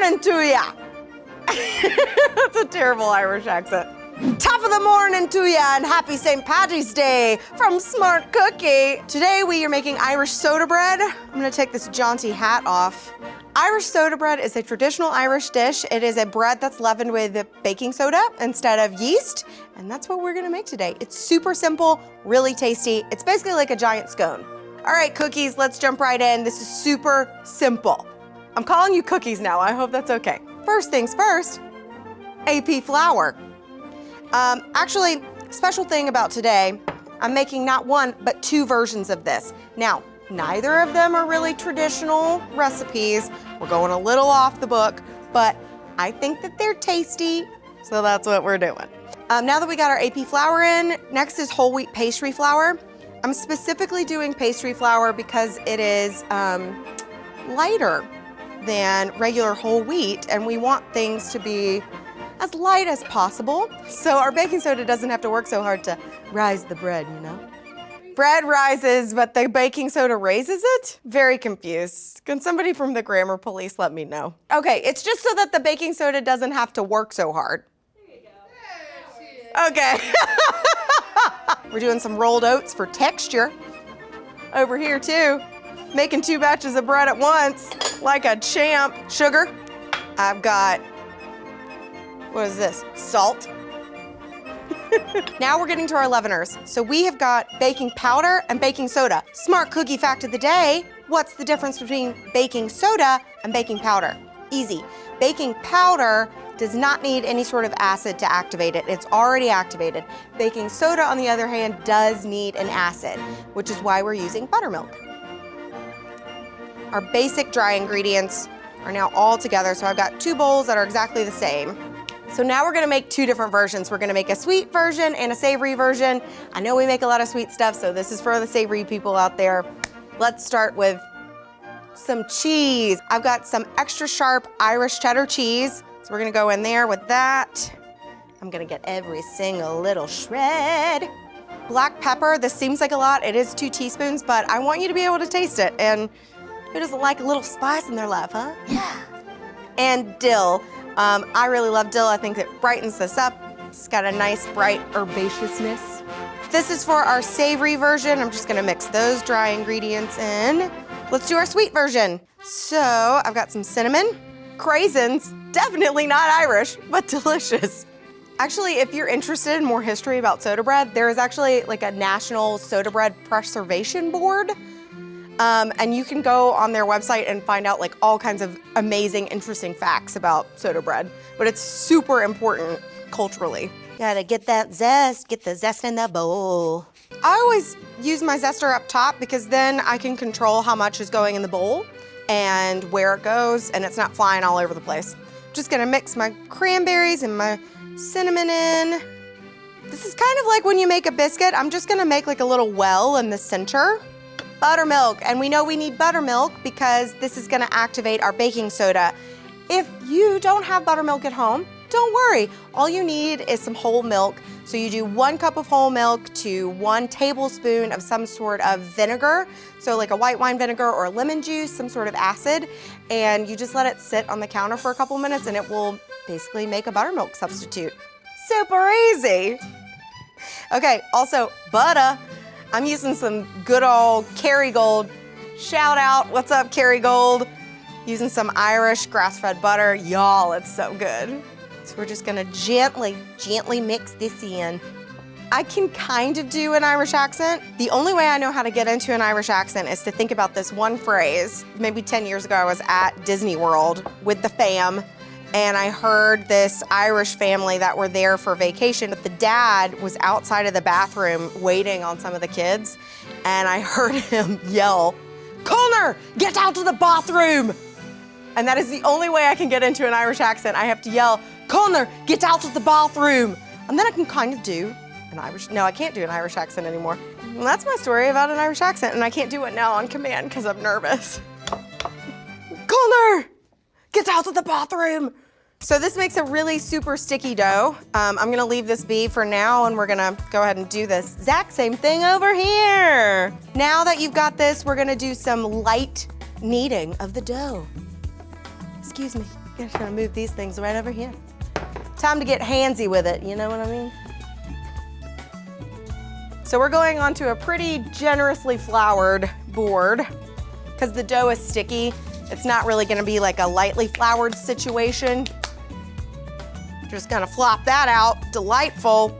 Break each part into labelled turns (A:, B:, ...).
A: morning to ya. That's a terrible Irish accent. Top of the morning to ya and happy St. Paddy's Day from Smart Cookie. Today we are making Irish soda bread. I'm gonna take this jaunty hat off. Irish soda bread is a traditional Irish dish. It is a bread that's leavened with baking soda instead of yeast, and that's what we're gonna make today. It's super simple, really tasty. It's basically like a giant scone. All right, cookies, let's jump right in. This is super simple. I'm calling you cookies now, I hope that's okay. First things first, AP flour. Actually, special thing about today, I'm making not one, but two versions of this. Now, neither of them are really traditional recipes. We're going a little off the book, but I think that they're tasty, so that's what we're doing. Now that we got our AP flour in, next is whole wheat pastry flour. I'm specifically doing pastry flour because it is lighter than regular whole wheat, and we want things to be as light as possible, so our baking soda doesn't have to work so hard to rise the bread, you know? Bread rises, but the baking soda raises it? Very confused. Can somebody from the grammar police let me know? Okay, it's just so that the baking soda doesn't have to work so hard. There you go. Okay. We're doing some rolled oats for texture. Over here too, making 2 batches of bread at once, like a champ. Sugar, I've got, what is this? Salt. Now we're getting to our leaveners. So we have got baking powder and baking soda. Smart cookie fact of the day, what's the difference between baking soda and baking powder? Easy. Baking powder does not need any sort of acid to activate it. It's already activated. Baking soda, on the other hand, does need an acid, which is why we're using buttermilk. Our basic dry ingredients are now all together, so I've got 2 bowls that are exactly the same. So now we're gonna make 2 different versions. We're gonna make a sweet version and a savory version. I know we make a lot of sweet stuff, so this is for the savory people out there. Let's start with some cheese. I've got some extra sharp Irish cheddar cheese, so we're gonna go in there with that. I'm gonna get every single little shred. Black pepper, this seems like a lot. It is 2 teaspoons, but I want you to be able to taste it. And who doesn't like a little spice in their life, huh? Yeah. And dill. I really love dill. I think it brightens this up. It's got a nice bright herbaceousness. This is for our savory version. I'm just gonna mix those dry ingredients in. Let's do our sweet version. So I've got some cinnamon, craisins, definitely not Irish, but delicious. Actually, if you're interested in more history about soda bread, there is actually like a national soda bread preservation board. And you can go on their website and find out like all kinds of amazing, interesting facts about soda bread. But it's super important culturally. Gotta get that zest, get the zest in the bowl. I always use my zester up top because then I can control how much is going in the bowl and where it goes, and it's not flying all over the place. Just gonna mix my cranberries and my cinnamon in. This is kind of like when you make a biscuit. I'm just gonna make like a little well in the center. Buttermilk, and we know we need buttermilk because this is gonna activate our baking soda. If you don't have buttermilk at home, don't worry. All you need is some whole milk. So you do 1 cup of whole milk to 1 tablespoon of some sort of vinegar. So like a white wine vinegar or lemon juice, some sort of acid, and you just let it sit on the counter for a couple minutes and it will basically make a buttermilk substitute. Super easy. Okay, also butter. I'm using some good old Kerrygold. Shout out, what's up Kerrygold? Using some Irish grass-fed butter. Y'all, it's so good. So we're just gonna gently mix this in. I can kind of do an Irish accent. The only way I know how to get into an Irish accent is to think about this one phrase. Maybe 10 years ago, I was at Disney World with the fam, and I heard this Irish family that were there for vacation, but the dad was outside of the bathroom waiting on some of the kids, and I heard him yell, "Connor, get out of the bathroom!" And that is the only way I can get into an Irish accent. I have to yell, "Connor, get out of the bathroom!" And then I can kind of do an Irish, no, I can't do an Irish accent anymore. Well, that's my story about an Irish accent, and I can't do it now on command because I'm nervous. Connor, get out of the bathroom! So this makes a really super sticky dough. I'm gonna leave this be for now, and we're gonna go ahead and do this exact same thing over here. Now that you've got this, we're gonna do some light kneading of the dough. Excuse me. Just gonna move these things right over here. Time to get handsy with it, you know what I mean? So we're going onto a pretty generously floured board because the dough is sticky. It's not really gonna be like a lightly floured situation. Just gonna flop that out, delightful.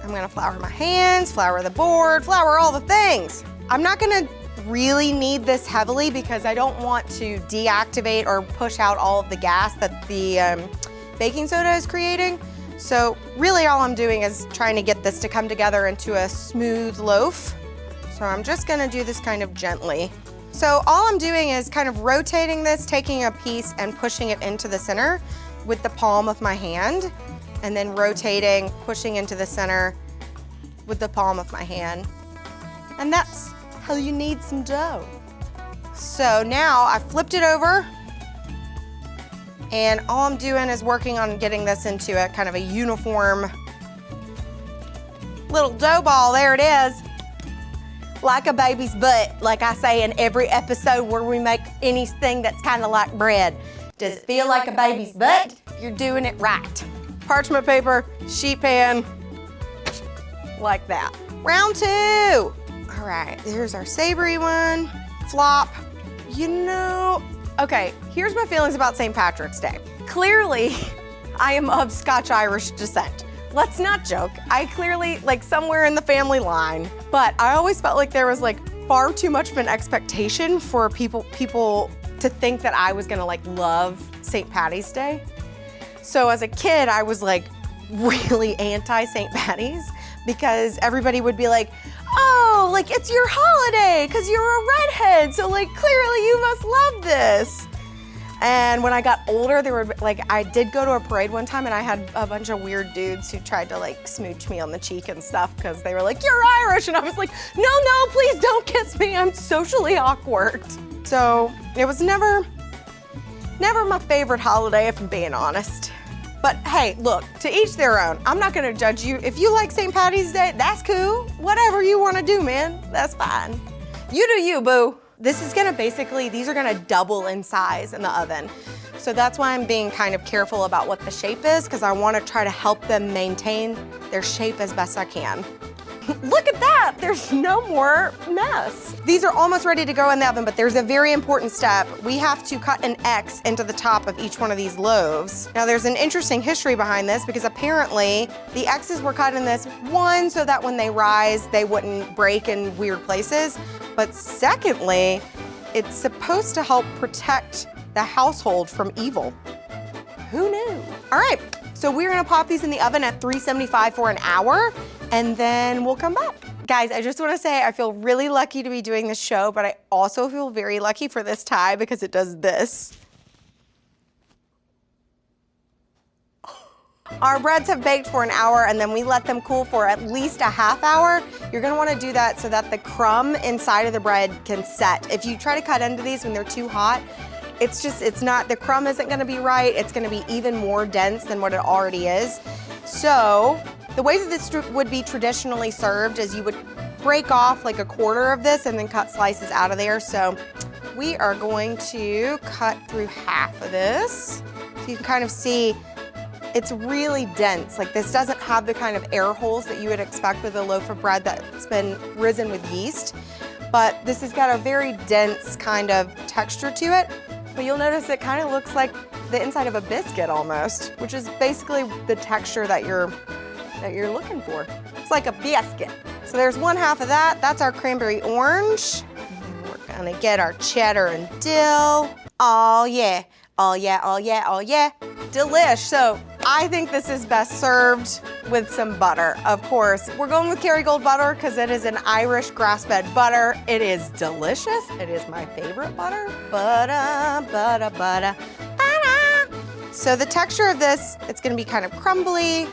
A: I'm gonna flour my hands, flour the board, flour all the things. I'm not gonna really knead this heavily because I don't want to deactivate or push out all of the gas that the baking soda is creating. So really all I'm doing is trying to get this to come together into a smooth loaf. So I'm just gonna do this kind of gently. So all I'm doing is kind of rotating this, taking a piece and pushing it into the center with the palm of my hand, and then rotating, pushing into the center with the palm of my hand. And that's how you knead some dough. So now I flipped it over, and all I'm doing is working on getting this into a kind of a uniform little dough ball. There it is. Like a baby's butt, like I say in every episode where we make anything that's kind of like bread. Does it feel like a baby's butt? You're doing it right. Parchment paper, sheet pan, like that. Round 2. All right, here's our savory one. Flop. You know, okay, here's my feelings about St. Patrick's Day. Clearly, I am of Scotch-Irish descent. Let's not joke. I clearly, like somewhere in the family line, but I always felt like there was like far too much of an expectation for people to think that I was gonna like love St. Patty's Day. So as a kid, I was like really anti St. Patty's because everybody would be like, oh, like it's your holiday because you're a redhead, so like clearly you must love this. And when I got older, they were like, I did go to a parade one time and I had a bunch of weird dudes who tried to like smooch me on the cheek and stuff because they were like, you're Irish. And I was like, no, please don't kiss me. I'm socially awkward. So it was never my favorite holiday, if I'm being honest. But hey, look, to each their own. I'm not gonna judge you. If you like St. Patty's Day, that's cool. Whatever you wanna do, man, that's fine. You do you, boo. This is gonna basically, these are gonna double in size in the oven. So that's why I'm being kind of careful about what the shape is, because I wanna try to help them maintain their shape as best I can. Look at that, there's no more mess. These are almost ready to go in the oven, but there's a very important step. We have to cut an X into the top of each one of these loaves. Now there's an interesting history behind this because apparently the X's were cut in this, one, so that when they rise, they wouldn't break in weird places. But secondly, it's supposed to help protect the household from evil. Who knew? All right, so we're gonna pop these in the oven at 375 for an hour, and then we'll come back. Guys, I just wanna say I feel really lucky to be doing this show, but I also feel very lucky for this tie because it does this. Our breads have baked for an hour and then we let them cool for at least a half hour. You're gonna wanna do that so that the crumb inside of the bread can set. If you try to cut into these when they're too hot, the crumb isn't gonna be right. It's gonna be even more dense than what it already is. So, the way that this would be traditionally served is you would break off like a quarter of this and then cut slices out of there. So, we are going to cut through half of this. So you can kind of see it's really dense. Like this doesn't have the kind of air holes that you would expect with a loaf of bread that's been risen with yeast. But this has got a very dense kind of texture to it. But you'll notice it kind of looks like the inside of a biscuit almost, which is basically the texture that you're looking for. It's like a biscuit. So there's one half of that. That's our cranberry orange. And then we're gonna get our cheddar and dill. Oh yeah, oh yeah, oh yeah, oh yeah. Delish. So I think this is best served with some butter, of course. We're going with Kerrygold butter because it is an Irish grass-fed butter. It is delicious. It is my favorite butter. Butter, butter, butter, butter. So the texture of this, it's gonna be kind of crumbly.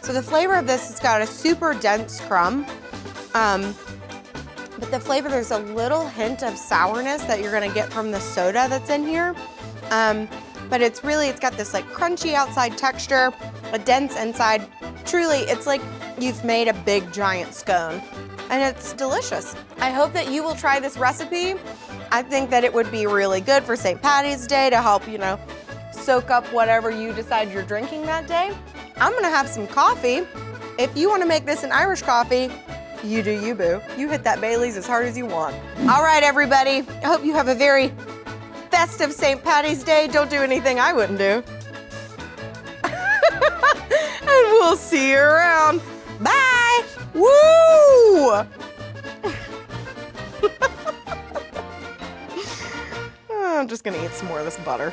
A: So the flavor of this, it's got a super dense crumb. But the flavor, there's a little hint of sourness that you're gonna get from the soda that's in here. But it's got this like crunchy outside texture, a dense inside. Truly, it's like you've made a big giant scone. And it's delicious. I hope that you will try this recipe. I think that it would be really good for St. Patty's Day to help, you know, soak up whatever you decide you're drinking that day. I'm gonna have some coffee. If you wanna make this an Irish coffee, you do you, boo. You hit that Bailey's as hard as you want. All right, everybody. I hope you have a very festive St. Patty's Day. Don't do anything I wouldn't do. And we'll see you around. Bye. Woo! I'm just gonna eat some more of this butter.